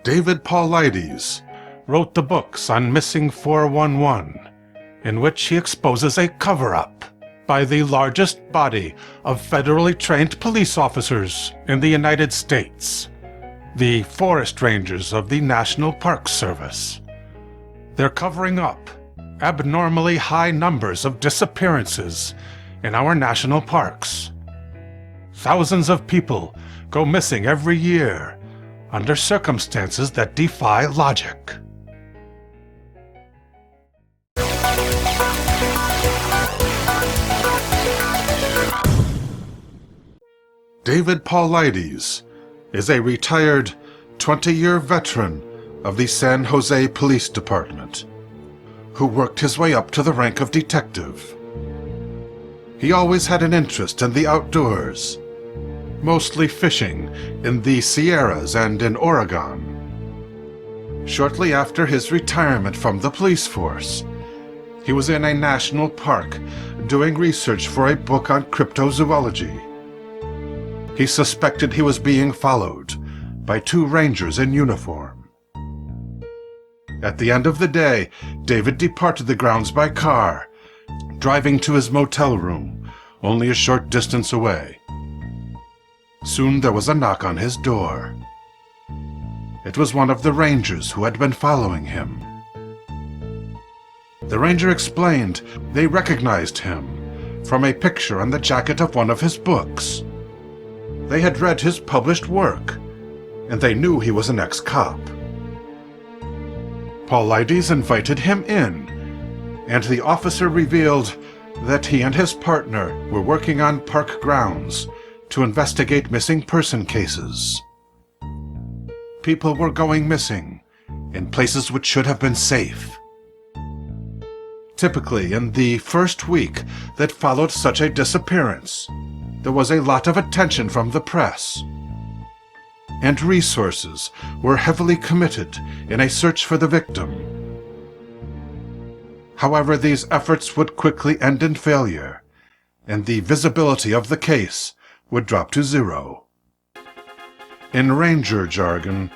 David Paulides wrote the books on Missing 411, in which he exposes a cover-up by the largest body of federally trained police officers in the United States, the Forest Rangers of the National Park Service. They're covering up abnormally high numbers of disappearances in our national parks. Thousands of people go missing every year under circumstances that defy logic. David Paulides is a retired 20-year veteran of the San Jose Police Department who worked his way up to the rank of detective. He always had an interest in the outdoors, mostly fishing in the Sierras and in Oregon. Shortly after his retirement from the police force, he was in a national park doing research for a book on cryptozoology. He suspected he was being followed by two rangers in uniform. At the end of the day, David departed the grounds by car, driving to his motel room, only a short distance away. Soon there was a knock on his door. It was one of the rangers who had been following him. The ranger explained they recognized him from a picture on the jacket of one of his books. They had read his published work, and they knew he was an ex-cop. Paulides invited him in, and the officer revealed that he and his partner were working on park grounds to investigate missing person cases. People were going missing in places which should have been safe. Typically, in the first week that followed such a disappearance, there was a lot of attention from the press, and resources were heavily committed in a search for the victim. However, these efforts would quickly end in failure, and the visibility of the case would drop to zero. In ranger jargon,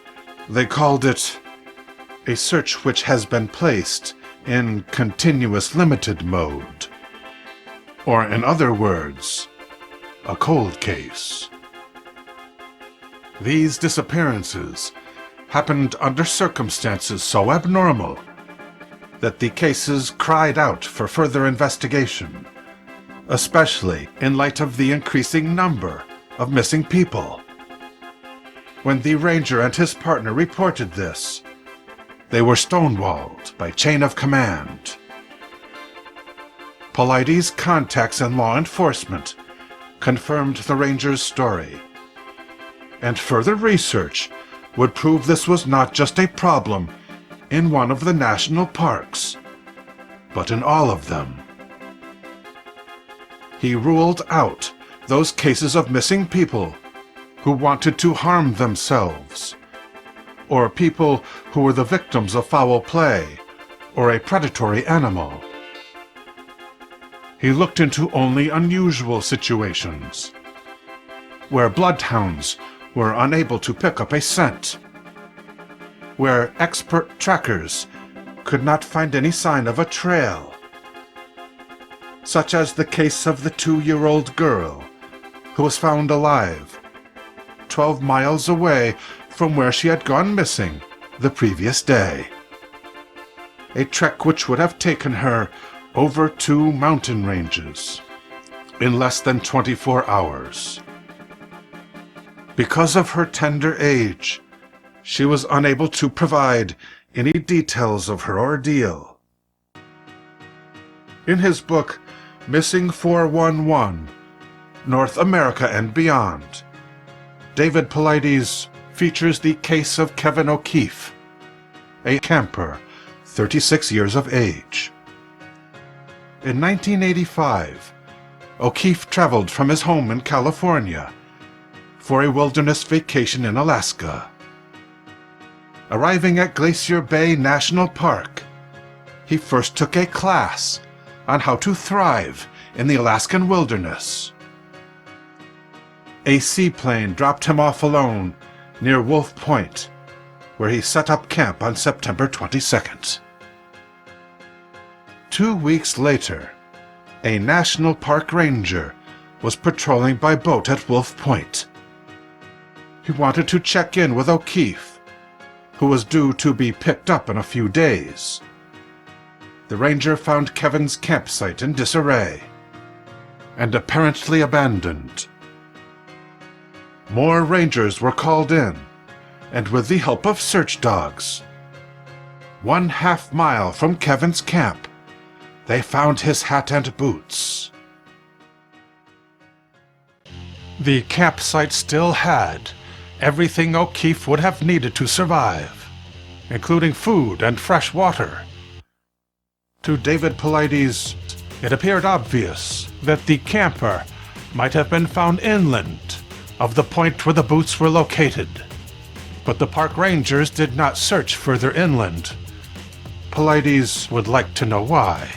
they called it a search which has been placed in continuous limited mode, or in other words, a cold case. These disappearances happened under circumstances so abnormal that the cases cried out for further investigation, especially in light of the increasing number of missing people. When the ranger and his partner reported this, they were stonewalled by chain of command. Paulides' contacts in law enforcement confirmed the ranger's story, and further research would prove this was not just a problem in one of the national parks, but in all of them. He ruled out those cases of missing people who wanted to harm themselves, or people who were the victims of foul play or a predatory animal. He looked into only unusual situations, where bloodhounds were unable to pick up a scent, where expert trackers could not find any sign of a trail, such as the case of the 2-year-old girl who was found alive 12 miles away from where she had gone missing the previous day. A trek which would have taken her over 2 mountain ranges in less than 24 hours. Because of her tender age, she was unable to provide any details of her ordeal. In his book, Missing 411, North America and Beyond, David Paulides features the case of Kevin O'Keefe, a camper, 36 years of age. In 1985, O'Keefe traveled from his home in California for a wilderness vacation in Alaska. Arriving at Glacier Bay National Park, he first took a class on how to thrive in the Alaskan wilderness. A seaplane dropped him off alone near Wolf Point, where he set up camp on September 22nd. 2 weeks later, a National Park ranger was patrolling by boat at Wolf Point. He wanted to check in with O'Keefe, who was due to be picked up in a few days. The ranger found Kevin's campsite in disarray and apparently abandoned. More rangers were called in, and with the help of search dogs, 1/2 mile from Kevin's camp, they found his hat and boots. The campsite still had everything O'Keefe would have needed to survive, including food and fresh water. To David Paulides, it appeared obvious that the camper might have been found inland of the point where the boots were located, but the park rangers did not search further inland. Paulides would like to know why.